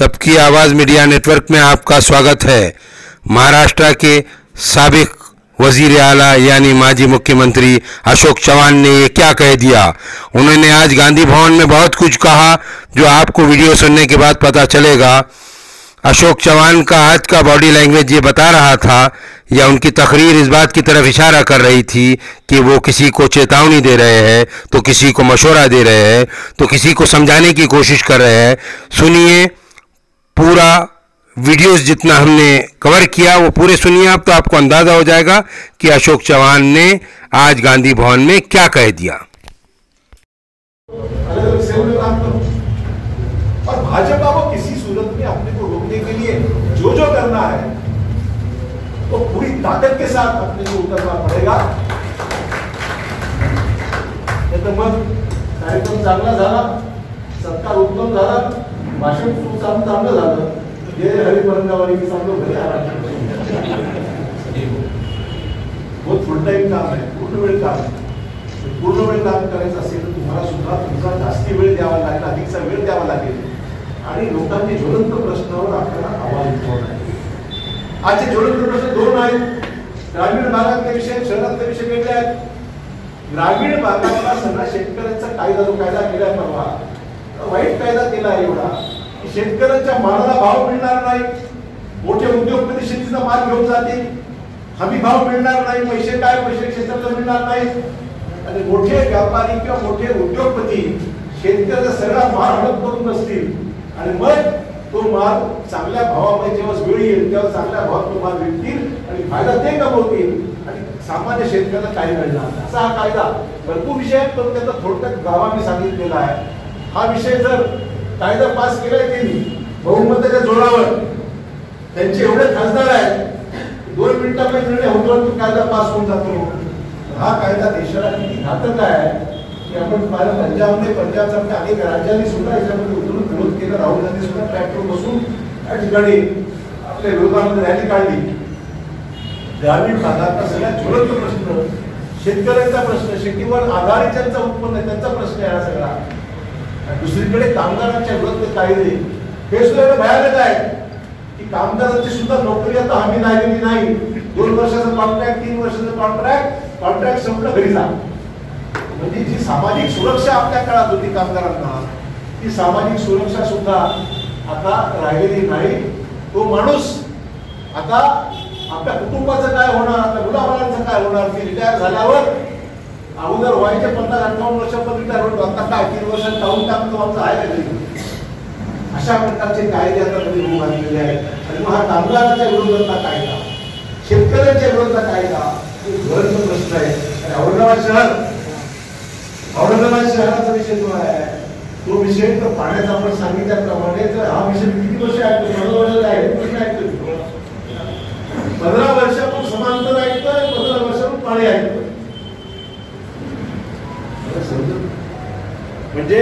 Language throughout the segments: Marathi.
सबकी आवाज़ मीडिया नेटवर्क में आपका स्वागत है। महाराष्ट्र के साबिक वजीर आला यानी माजी मुख्यमंत्री अशोक चव्हाण ने ये क्या कह दिया। उन्होंने आज गांधी भवन में बहुत कुछ कहा जो आपको वीडियो सुनने के बाद पता चलेगा। अशोक चव्हाण का आज का बॉडी लैंग्वेज ये बता रहा था या उनकी तकरीर इस बात की तरफ इशारा कर रही थी कि वो किसी को चेतावनी दे रहे हैं, तो किसी को मशवरा दे रहे हैं, तो किसी को समझाने की कोशिश कर रहे हैं। सुनिए पूरा वीडियोस जितना हमने कवर किया वो पूरे सुनिए आप, तो आपको अंदाजा हो जाएगा कि अशोक चव्हाण ने आज गांधी भवन में क्या कह दिया। और भाजपा को किसी सूरत में अपने को रोकने के लिए जो जो करना है तो पूरी ताकत के साथ अपने को उतरना पड़ेगा। तो मग कार्यक्रम चांगला झाला, सत्कार उत्तम झाला, भाषण चांगलं झालं, हे हरिपरंगावारी की चांगलं घरी आला। बहुत फुल टाइम काम आहे, पूर्ण वेळ काम आहे। पूर्ण वेळ काम करायचं असेल तर तुम्हाला सुद्धा तुमचा जास्ती वेळ द्यावा लागेल, अधिकचा वेळ द्यावा लागेल आणि लोकांचे ज्वलंत प्रश्नावर आपल्याला आवाज उठवणं आहे। आजचे ज्वलंत प्रश्न दोन आहेत, ग्रामीण भागातले विषय, शहरातले विषय वेगळे आहेत। ग्रामीण भागातला सगळा शेतकऱ्यांचा कायदा जो कायदा केलाय परवा, वाईट कायदा केला एवढा की शेतकऱ्यांच्या मालाला भाव मिळणार नाही, मोठे उद्योगपती शेतीचा माल घेऊन जातील, हमी भाव मिळणार नाही, पैसे क्षेत्राला मिळणार नाही आणि मोठे व्यापारी किंवा मोठे उद्योगपती शेतकऱ्याचा सगळा माल हडप करून बसतील आणि मग तो माल चांगल्या भावामध्ये जेव्हा वेळ येईल तेव्हा चांगल्या भावात तो माल विकतील आणि फायदा ते कमवतील आणि सामान्य शेतकऱ्याला काही मिळणार नाही। असा हा कायदा भरपूर विषय आहे, पण त्याचा थोडक्यात गावाने सांगितलेला आहे। हा विषय जर कायदा पास केलाय त्यांनी बहुमताच्या जोरावर, त्यांचे एवढे खासदार आहेत 2 मिनिटांमध्ये निर्णय होतो तो कायदा पास होऊन जातो। हा कायदा देशाला किती घातक आहे की आपण पाहिलं पंजाबसारख्या अनेक राज्यांनी सुद्धा याच्यामध्ये उतरून विरोध केला। राहुल गांधी सुद्धा ट्रॅक्टर बसून या ठिकाणी आपल्या विरोधामध्ये रॅली काढली। ग्रामीण भागातला सगळ्यात ज्वलंत प्रश्न शेतकऱ्यांचा प्रश्न, शेतीवर आधारित ज्यांचा उत्पन्न आहे त्यांचा प्रश्न आहे हा सगळा। दुसरीकडे कामगारांच्या विरोधात कायदे हे सुद्धा भयानक आहे की कामगारांची सुद्धा नोकरी आता हमी राहिलेली नाही। 2 वर्षाचं कॉन्ट्रॅक्ट, 3 वर्षाचं कॉन्ट्रॅक्ट संपलं घरी जा। म्हणजे जी सामाजिक सुरक्षा आपल्या काळात होती कामगारांना, ती सामाजिक सुरक्षा सुद्धा आता राहिलेली नाही। तो माणूस आता आपल्या कुटुंबाचं काय होणार, आपल्या मुलाबाळांचं काय होणार, ते रिटायर झाल्यावर अगोदर व्हायचे 50-58 वर्षापर्यंत रिटायर होतो, आता काय 3 वर्षात काढून टाकतो आमचं आहे का? अशा प्रकारचे कायदे आता कधी होऊ लागलेले आहेत आणि मग हा कामगारांच्या विरोधातला कायदा, शेतकऱ्यांच्या विरोधातला कायदा ज्वलंत प्रश्न आहे। औरंगाबाद शहराचा विषय जो आहे तो विषय तर पाण्याचा आपण सांगितल्याप्रमाणे तर हा विषय किती वर्ष ऐकतो, 15 वर्ष ऐकतो, 15 वर्षापासून समांतर ऐकतोय, 15 वर्षापासून पाणी ऐकतोय। म्हणजे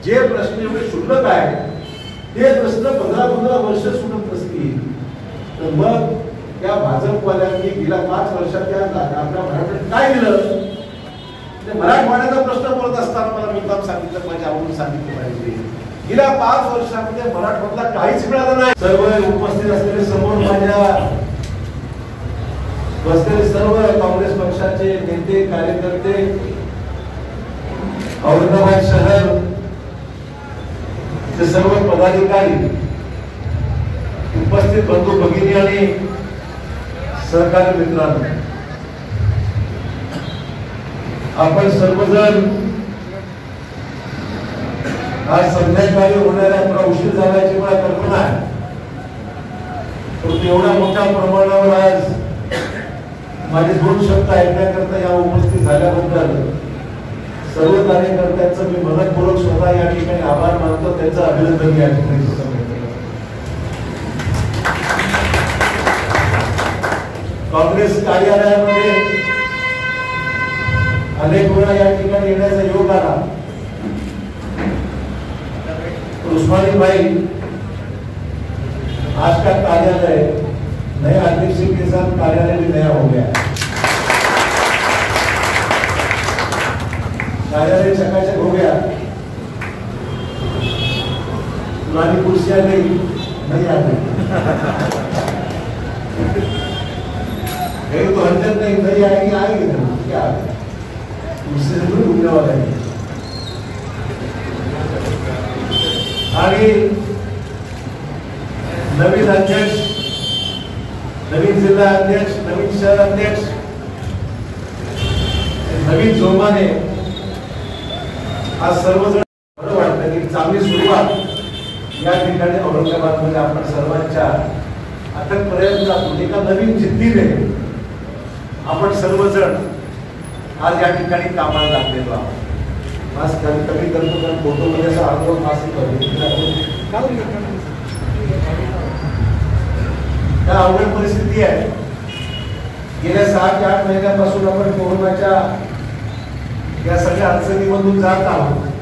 जे प्रश्न एवढे क्षुल्लक आहे ते प्रश्न 15 वर्ष सुटत नसतील तर मग त्या भाजपवाल्यांनी गेल्या 5 वर्षात त्या आपल्या मराठवाड्यात काय दिलं? मराठवाड्याचा प्रश्न बोलत असताना मला मुद्दाम सांगितलं पाहिजे, आवडून सांगितलं पाहिजे। गेल्या 5 वर्षामध्ये मराठवाड्याला काहीच मिळालं नाही। सर्व उपस्थित असलेले समोर माझ्या बसलेले सर्व काँग्रेस पक्षाचे नेते कार्यकर्ते, औरंगाबाद शहर चे सर्व पदाधिकारी, उपस्थित बंधू भगिनी आणि सहकारी मित्रांनो, आपण सर्वजण आज संध्याकाळी होणाऱ्या थोडा उशीर झाल्याची मला कल्पना आहे, परंतु एवढ्या मोठ्या प्रमाणावर आज माझे 2 शब्द ऐकण्याकरता या उपस्थित झाल्याबद्दल सर्व कार्यकर्त्यांचं मी मनपूर्वक स्वतः या ठिकाणी आभार मानतो, त्यांचं अभिनंदन या ठिकाणी करतो। काँग्रेस कार्यालयामध्ये अनेक वेळा या ठिकाणी येण्याचा योग आला। उस्मानी भाई आज का कार्यालय नए अध्यक्ष के साथ कार्यालय भी नया हो गया, कार्यालय चकाचक हो गया। पुरानी कुर्सी खुशी आ गई नहीं आ गई, तो हरकत नहीं आएगी आएगी ना, क्या उससे जरूर घूमने वाला है। आणि नवीन अध्यक्ष, नवीन जिल्हा अध्यक्ष, नवीन शहर अध्यक्ष, नवीन जोमाने आज सर्वजण बरं वाटतं की चांगली सुरुवात या ठिकाणी औरंगाबादमध्ये आपण सर्वांच्या अथक प्रयत्नातून एका नवीन जिद्दीने आपण सर्वजण आज या ठिकाणी कामाला लागलेलो आहोत. मास्क कमी करतो कारण फोटोमध्ये असा आग्रह मास्क त्या अवघड परिस्थिती आहे. गेल्या 7 ते 8 महिन्यापासून आपण कोरोनाच्या या सगळ्या अडचणीमधून जात आहोत.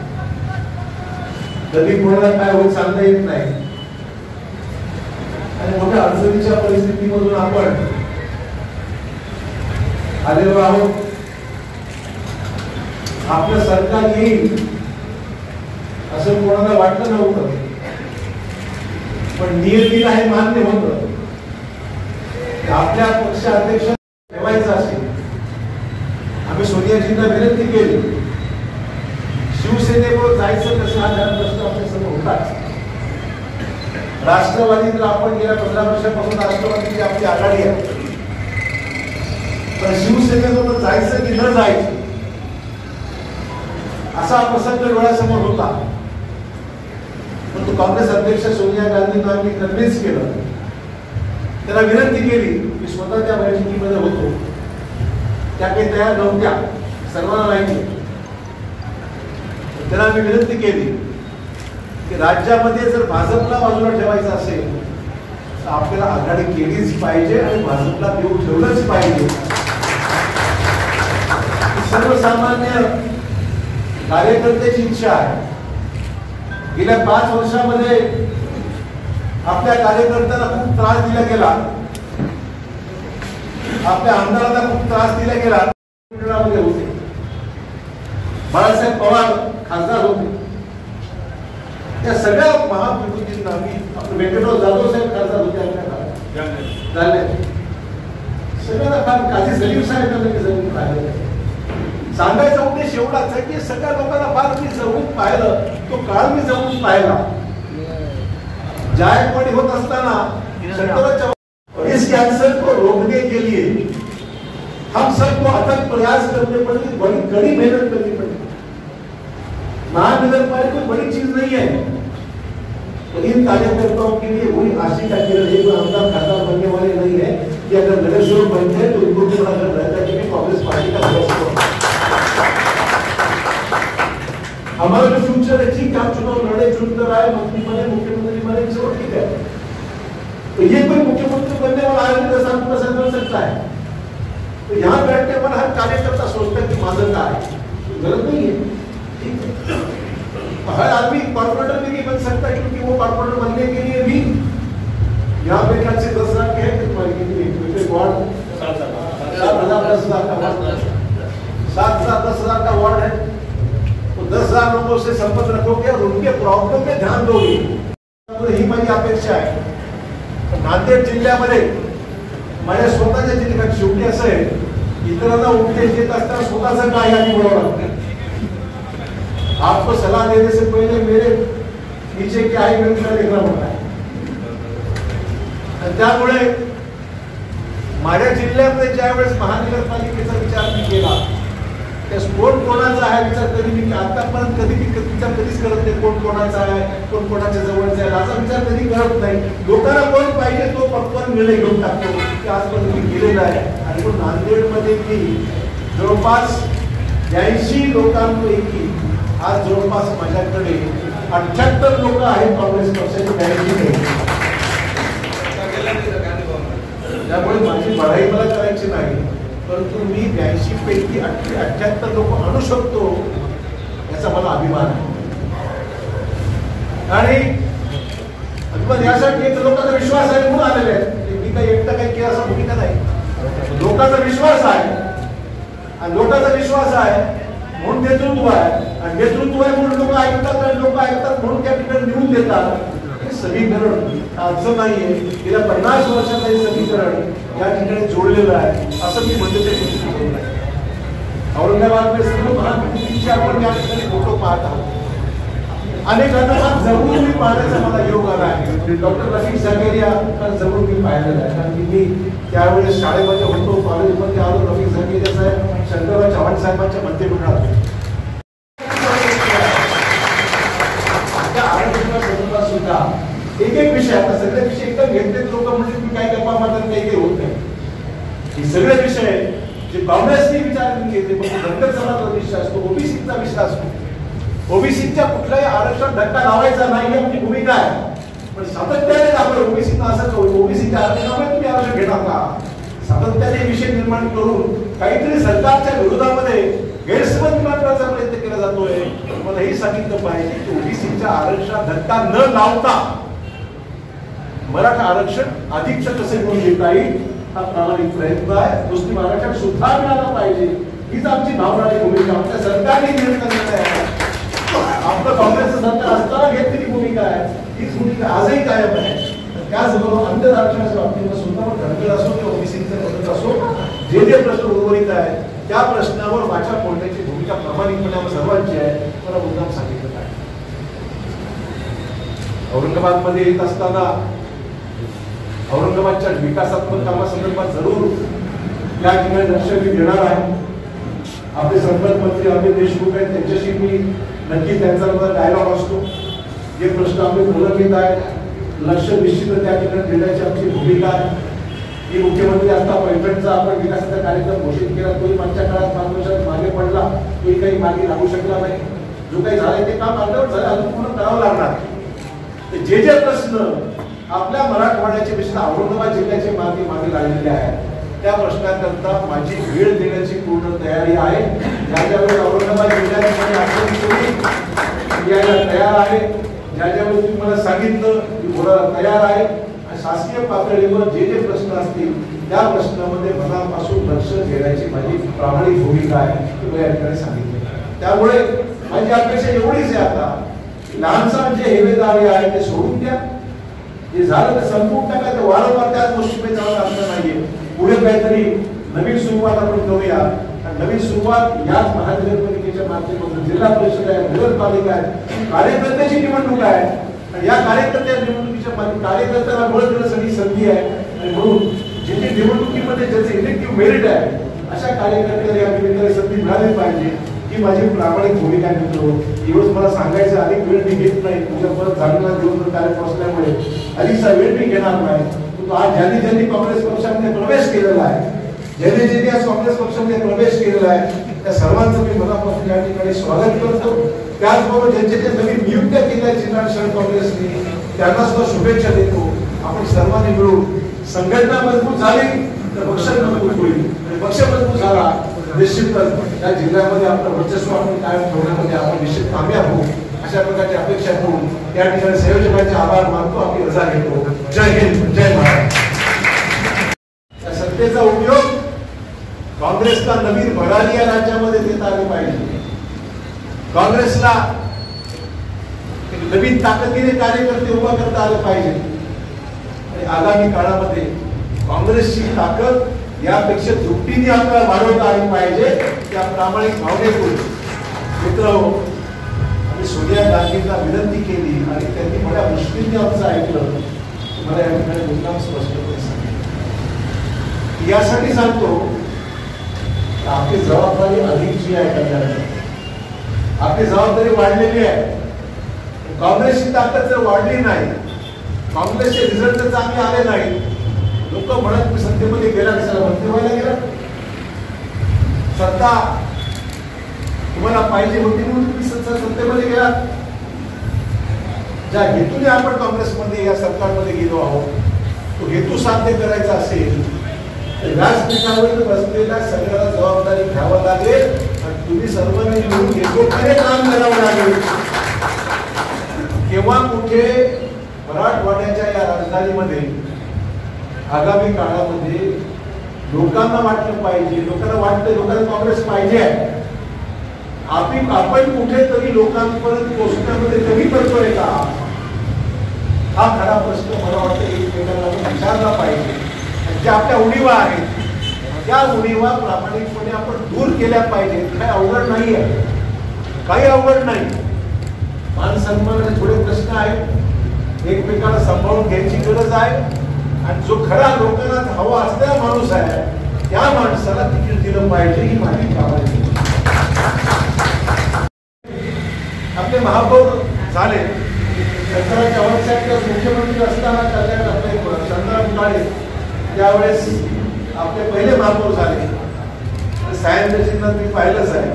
कधी कोणाला काय होत सांगता येत नाही आणि मोठ्या अडचणीच्या परिस्थितीमधून आपण आलेलो आहोत. आपलं सरकार येईल असं कोणाला वाटलं नव्हतं, पण नियतीला हे मान्य होतं. आपल्या पक्षाध्यक्ष ठेवायचं असेल, आम्ही सोनियाजींना विनंती केली, शिवसेनेवर जायचं कसं हा प्रश्न आपल्या समोर होताच. राष्ट्रवादीला आपण गेल्या 15 वर्षापासून राष्ट्रवादीची आपली आघाडी आहे, पण शिवसेनेवर जायचं की न जायचं असा प्रसंग डोळ्यासमोर होता. परंतु काँग्रेस अध्यक्ष सोनिया गांधींना आम्ही कन्व्हिन्स केलं, त्यांना विनंती केली की स्वतःच्या बैठकीमध्ये होतो, त्या काही तयार नव्हत्या, सर्वांना माहिती. त्यांना आम्ही विनंती केली की राज्यामध्ये जर भाजपला बाजूला ठेवायचं असेल तर आपल्याला आघाडी केलीच पाहिजे आणि भाजपला देऊ ठेवलंच पाहिजे. सर्वसामान्य कार्यकर्त्याची इच्छा आहे. गेल्या 5 वर्षामध्ये आपल्या कार्यकर्त्यांना खूप त्रास दिला गेला, आपल्या आमदारांना खूप त्रास दिला गेला. होते बाळासाहेब पवार खासदार होते, त्या सगळ्या महाविभूतींना मी आपले व्यंकटराव जाधव साहेब खासदार होते आपल्या झाले, सगळ्यांना फार काझी सलीम साहेब सांगायचा उद्देश एवढाच आहे की सगळ्या लोकांना फार मी जवळून पाहिलं, तो काळ मी जवळून पाहिला. जायकवाडी होत असताना इस कैंसर को रोकने के लिए हम सबको अथक प्रयास करने पड़ेंगे, बड़ी कड़ी मेहनत करनी पड़ेगी. महानगर पालिका कोई बड़ी चीज नहीं है, तो इन कार्यकर्ताओं के लिए वही आशिका किरण है, कोई आमदार खासदार बनने वाले नहीं है कि अगर नगर सेवक बनते हैं तो उनको भी बड़ा डर रहता है कि कांग्रेस पार्टी का सदस्य. हमारा जो फ्यूचर है, ठीक है आप चुनाव लड़े, चुनकर आए, मंत्री बने, मुख्यमंत्री बने, चलो ठीक है, तो ये कोई मुख्यमंत्री बनने वाला आदमी 10 साल पसंद कर सकता है. तो यहाँ बैठने पर हर कार्यकर्ता सोचता है कि माजर का है, गलत नहीं है, ठीक है. हर आदमी कॉर्पोरेटर भी नहीं बन सकता, क्योंकि वो कॉर्पोरेटर बनने के लिए भी यहाँ पे क्या 10 लाख के है, वार्ड 7,000 10 हजार का वार्ड है, तो 10,000 लोगों से संपर्क रखोगे और उनके प्रॉब्लम में ध्यान दोगे, तो ही माझी अपेक्षा आहे. नांदेड जिल्ह्यामध्ये माझ्या स्वतःच्या जिल्ह्यात शेवटी असं आहे, इतरांना उपदेश देत असताना स्वतःचं काय आधी बोलावं. आपको सलाह देने से पहले मेरे नीचे क्या है मेरा देखना पड़ता है. त्यामुळे माझ्या जिल्ह्यामध्ये ज्यावेळेस महानगरपालिकेचा विचार मी केला, त्या कोण कोणाचा आहे विचार कधी मी आतापर्यंत कधी विचार कधीच करत नाही. कोण कोणाचा आहे, कोण कोणाच्या जवळचा आहे असा विचार कधी करत नाही. लोकांना कोण पाहिजे तो पटकन निर्णय घेऊन टाकतो की आजपर्यंत मी केलेला आहे. आणि पण नांदेडमध्ये मी जवळपास 82 लोकांपैकी आज जवळपास माझ्याकडे 78 लोक आहेत काँग्रेस पक्षाचे 82. त्यामुळे माझी बढाई मला करायची नाही, परंतु मी 82 पैकी 78 लोक आणू शकतो याचा मला अभिमान आहे. आणि यासाठी एक लोकांचा विश्वास आहे म्हणून आलेले आहेत. मी काही एकटा काही केलं असं भूमिका नाही. लोकांचा विश्वास आहे आणि लोकांचा विश्वास आहे म्हणून नेतृत्व आहे, आणि नेतृत्व आहे म्हणून लोक ऐकतात, आणि लोक ऐकतात म्हणून त्या ठिकाणी निवडून देतात. हे समीकरण असं नाहीये, गेल्या 50 वर्षाचं हे समीकरण या ठिकाणी जोडलेलं आहे असं मी म्हणतो. ते औरंगाबादमध्ये सर्व महाकृतीचे आपण या ठिकाणी फोटो पाहत आहोत. अनेकांना जवळून मी पाहण्याचा मला योग आला आहे. डॉक्टर रफिक झकेरिया जवळून मी पाहिलेलं आहे, कारण की मी त्यावेळेस शाळेमध्ये होतो, कॉलेजमध्ये आलो. रफिक झकेरिया साहेब शंकरराव चव्हाण साहेबांच्या मंत्रिमंडळात सुद्धा एक एक विषय, आता सगळे विषय एकदम घेतले लोक म्हणजे तुम्ही काय गप्पा मारतात काही होत नाही. हे सगळे विषय जे काँग्रेसने विचार घेतले, पण धनगर समाजाचा विषय असतो, ओबीसीचा विषय असतो. ओबीसीच्या कुठल्याही आरक्षण धक्का लावायचा नाही ही आमची भूमिका आहे. पण सातत्याने आपण ओबीसीना असं ओबीसीच्या आरक्षणामुळे तुम्ही आरक्षण घेणार का, सातत्याने विषय निर्माण करून काहीतरी सरकारच्या विरोधामध्ये गैरसमज निर्माण करण्याचा प्रयत्न केला जातोय. मला हे सांगितलं पाहिजे की ओबीसीच्या आरक्षणात धक्का न लावता मराठा आरक्षण अधिकचं कसं मिळून घेता येईल हा प्रामाणिक प्रयत्न आहे. मुस्लिम आरक्षण सुद्धा मिळालं पाहिजे हीच आमची भावना आणि भूमिका आमच्या सरकारने निर्णय आहे. आपलं काँग्रेसचं सरकार असताना घेतलेली भूमिका आहे, हीच भूमिका आजही कायम आहे. त्याचबरोबर अंतर आरक्षणाच्या बाबतीत सुद्धा धनगर असो किंवा ओबीसीचं पद्धत असो, जे जे प्रश्न उर्वरित आहेत त्या प्रश्नावर वाचा फोडण्याची भूमिका प्रामाणिकपणे सर्वांची आहे. मला मुद्दाम सांगितलं आहे. औरंगाबादमध्ये येत असताना औरंगाबादच्या विकासात्मक कामासंदर्भात जरूर या ठिकाणी लक्ष मी देणार आहे. आपले संपर्कमंत्री अमित देशमुख आहेत, त्यांच्याशी मी नक्की त्यांचा डायलॉग असतो. जे प्रश्न आपले बोलत येत आहेत लक्ष निश्चित त्या ठिकाणी देण्याची आमची भूमिका आहे. की मुख्यमंत्री असता पैठणचा आपण विकासाचा कार्यक्रम घोषित केला, तोही मागच्या काळात 5 वर्षात मागे पडला, तोही काही मागे लागू शकला नाही. जो काही झालंय ते काम अर्धवट झालं, अजून पूर्ण करावं लागणार. जे जे प्रश्न आपल्या मराठवाड्याचे विशेष औरंगाबाद जिल्ह्याचे मागे लागलेले आहेत त्या प्रश्नाकरता माझी वेळ देण्याची पूर्ण तयारी आहे. ज्यावेळी औरंगाबाद जिल्ह्यामध्ये यायला तयार आहे, ज्यावेळी तुम्ही मला सांगितलं की बोलायला तयार आहे. शासकीय पातळीवर जे जे प्रश्न असतील त्या प्रश्नामध्ये मनापासून लक्ष देण्याची माझी प्रामाणिक भूमिका आहे ते या ठिकाणी सांगितले. त्यामुळे माझी अपेक्षा एवढीच आहे आता, लहानसा जे हेवेदारी आहे ते सोडून द्या. जे झालं ते संपूर्ण टाका, ते वारंवार त्याच गोष्टीकडे जाऊन असलं नाहीये. पुढे काहीतरी नवीन सुरुवात आपण करूया. नवीन सुरुवात याच महानगरपालिकेच्या माध्यमातून, जिल्हा परिषद आहे, नगरपालिका आहे, कार्यकर्त्याची निवडणूक आहे. आणि या कार्यकर्त्या निवडणुकीच्या कार्यकर्त्याला बळ देण्यासाठी संधी आहे. आणि म्हणून जे जे निवडणुकीमध्ये ज्याचे इलेक्टिव्ह मेरिट आहे अशा कार्यकर्त्याला या निमित्ताने संधी मिळाली पाहिजे ही माझी प्रामाणिक भूमिका आहे. मित्र, दिवस मला सांगायचं अधिक वेळ मी घेत नाही. तुझ्या परत जाणीला दिवसभर कार्यक्रम असल्यामुळे अधिकचा वेळ मी घेणार नाही. तो आज ज्यांनी काँग्रेस पक्षामध्ये प्रवेश केलेला आहे, ज्यांनी आज काँग्रेस पक्षामध्ये प्रवेश केलेला आहे त्या सर्वांचं मी मनापासून या ठिकाणी स्वागत करतो. त्याचबरोबर ज्यांच्या नवीन नियुक्त्या केल्या जिल्हा शहर काँग्रेसने त्यांना सुद्धा शुभेच्छा देतो. आपण सर्वांनी मिळून संघटना मजबूत झाली तर पक्ष मजबूत होईल, आणि पक्ष मजबूत झाला निश्चितच या जिल्ह्यामध्ये आपलं वर्चस्व आपण कायम ठेवण्यामध्ये आपण निश्चित कामयाब होऊ अशा प्रकारची अपेक्षा करून या ठिकाणी संयोजकांचे आभार मानतो. आपली रजा घेतो. जय हिंद, जय महाराष्ट्र. या सत्तेचा उपयोग काँग्रेसला नवीन भरारी या राज्यामध्ये देता आली पाहिजे. काँग्रेसला नवीन ताकदीने कार्यकर्ते उभा करता आले पाहिजे. आणि आगामी काळामध्ये काँग्रेसची ताकद यापेक्षा दुपटीने आपल्याला वाढवता आली पाहिजे. त्या प्रामाणिक भावनेतून मित्रांनो आम्ही सोनिया गांधींना विनंती केली आणि त्यांनी मोठ्या मुश्किलने आमचं ऐकलं. मला या ठिकाणी मुद्दाम स्पष्टपणे सांगितलं. यासाठी सांगतो आपली जबाबदारी अधिकची आहे. करण्याची आपली जबाबदारी वाढलेली आहे. काँग्रेसची ताकद जर वाढली नाही, काँग्रेसचे रिझल्ट जर चांगले आले नाही, लोक म्हणत मी सत्तेमध्ये गेला कशाला, मंत्री व्हायला गेला, सत्ता तुम्हाला पाहिजे होती म्हणून तुम्ही सत्तेमध्ये गेला. ज्या हेतूने आपण काँग्रेसमध्ये या सरकारमध्ये गेलो आहोत तो हेतू साध्य करायचा असेल तर व्यासपीठावर बसलेल्या सगळ्याला जबाबदारी घ्यावं लागेल आणि तुम्ही सर्वांनी मिळून एकत्रित काम करावं लागेल. केव्हा कुठे मराठवाड्याच्या या राजधानीमध्ये आगामी काळामध्ये लोकांना वाटलं पाहिजे, लोकांना काँग्रेस पाहिजे आहे, आपण कुठेतरी लोकांपर्यंत पोहोचण्यामध्ये कमी पडतोय का, हा खरा प्रश्न मला वाटतं एकमेकांना आपण विचारला पाहिजे. ज्या आपल्या उणीवा आहेत त्या उणीवा प्रामाणिकपणे आपण दूर केल्या पाहिजेत. काही अवघड नाही आहे, काही अवघड नाही. मान सन्मानाचे थोडे प्रश्न आहेत, एकमेकाला सांभाळून घ्यायची गरज आहे. आणि जो खरा लोकांना हवा असलेला माणूस आहे त्या माणसाला तिकीट दिलं पाहिजे ही माझी प्रामाणिक. आपले महापौर झाले, मुख्यमंत्री असताना चंद्रकांत काळे त्यावेळेस आपले पहिले महापौर झाले. सायंकाळजींना मी पाहिलंच आहे,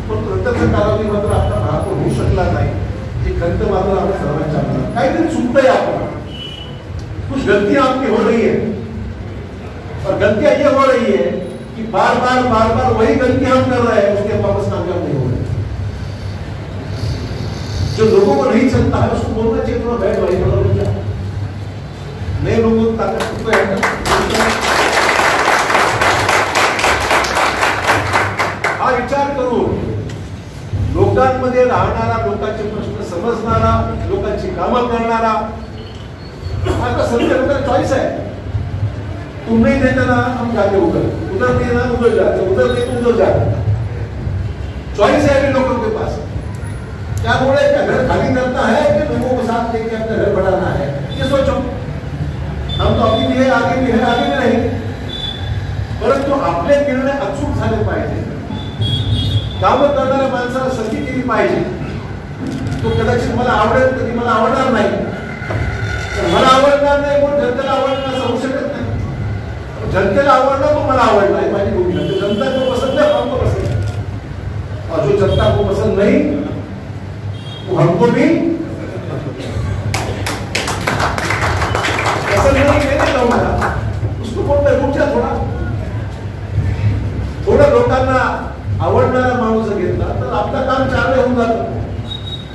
पण प्रत्यक्ष कालावधी मात्र आपला महापौर होऊ शकला नाही. ही खंत मात्र आपल्या सर्वांच्या मनात काहीतरी चुकतंय. आपण कुछ गलतियां आपकी हो रही है और गलतियां ये हो रही है कि बार बार वही गलतियां हम कर रहे हैं, उसके वापस कामयाब नहीं हो रहे. जो लोगों को नहीं चलता है उसको बोलना चाहिए थोड़ा बैठ भाई बोलो क्या नए लोगों को ताकत को हा विचार करून लोकांमध्ये राहणारा, लोकांचे प्रश्न समजणारा, लोकांची कामं करणारा आता सध्या लोकांना चॉईस आहे. तुम नहीं देते ना हम जाते उधर नहीं ना उधर जाते, उधर नहीं तो उधर जाते. चॉइस है अभी लोगों के पास. त्यामुळे घर खाली करता है कि लोगों को साथ लेके अपना घर बढ़ाना है, ये सोचो. हम तो अभी भी है, आगे भी है, आगे भी नहीं. परंतु आपले निर्णय अचूक झाले पाहिजे. कामं करणाऱ्या माणसाला संधी दिली पाहिजे. तो कदाचित मला आवडेल, कधी मला आवडणार नाही. मला आवडणार नाही म्हणून जनतेला आवडणार असं होऊ शकत नाही. जनतेला आवडणार तो मला आवडणार आहे माझी भूमिका. जनता को पसंद है, हमको पसंद है. और जो जनता को पसंद नहीं वो हमको भी पसंद नहीं. कहने कहूंगा उसको बोलता रुक जा थोडा लोकांना आवडणारा माणूस घेतला तर आपलं काम चांगलं होऊन जातं.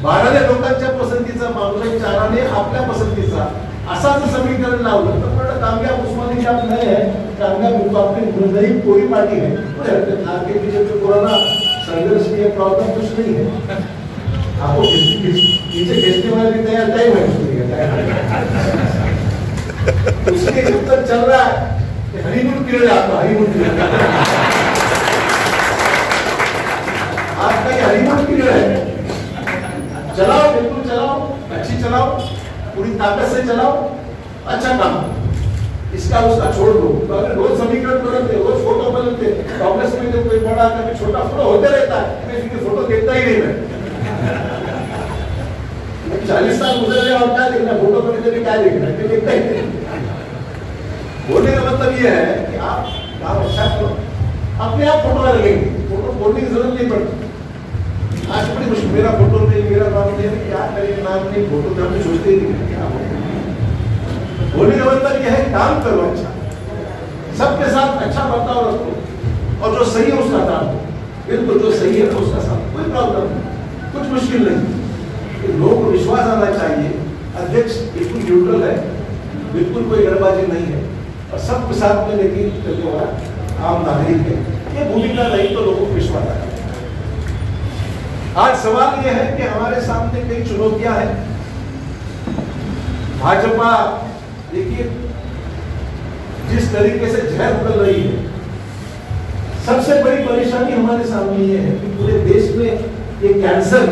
12 लोकांच्या पसंतीचा माणूस 4 आपल्या पसंतीचा असा जर समीकरण लावलं तर पण कामयाब उस्मानी आप नहीं है, कामयाब अपनी नई कोई पार्टी है. आपके बीजेपी कोरोना संघर्ष की प्रॉब्लम कुछ नहीं है. आपको नीचे भेजने वाले भी तैयार टाइम है उसके उत्तर चल रहा है. हनीमून पीरियड आपका हनीमून पीरियड आपका ये हनीमून पीरियड है. चलाओ, बिल्कुल चलाओ, अच्छी चलाओ, पूरी ताकत से चलाओ, अच्छा काम. इसका उसका छोड़ दो. तो अगर रोज समीकरण बदलते, रोज फोटो बदलते, कांग्रेस में जो कोई बड़ा कभी छोटा फोटो होते रहता है, मैं इनके फोटो देखता ही नहीं. मैं 40 साल गुजर गया और क्या देखना, फोटो पर क्या देखना है, देखता ही नहीं. बोलने का मतलब ये है कि आप काम अच्छा करो, अपने आप फोटो लगेंगे. फोटो बोलने की जरूरत नहीं पड़ती. आज बड़ी मुश्किल, मेरा फोटो नहीं, मेरा नाम नहीं, क्या करेंगे, नाम नहीं, फोटो तो हम सोचते ही नहीं क्या बोलने का मतलब यह है काम करो अच्छा, सबके साथ अच्छा बर्ताव रखो और जो सही है उसका काम दो. बिल्कुल जो सही है उसका साथ, कोई प्रॉब्लम नहीं, कुछ मुश्किल नहीं. लोगों को विश्वास आना चाहिए अध्यक्ष बिल्कुल न्यूट्रल है, बिल्कुल कोई गड़बाजी नहीं है और सबके साथ में लेके चलने वाला आम नागरिक है. ये भूमिका रही तो लोगों को विश्वास आएगा. आज सवाल यह है कि हमारे सामने कई चुनौतियां हैं. भाजपा देखिए जिस तरीके से जहर उगल रही है, सबसे बड़ी परेशानी हमारे सामने ये है कि पूरे देश में ये कैंसर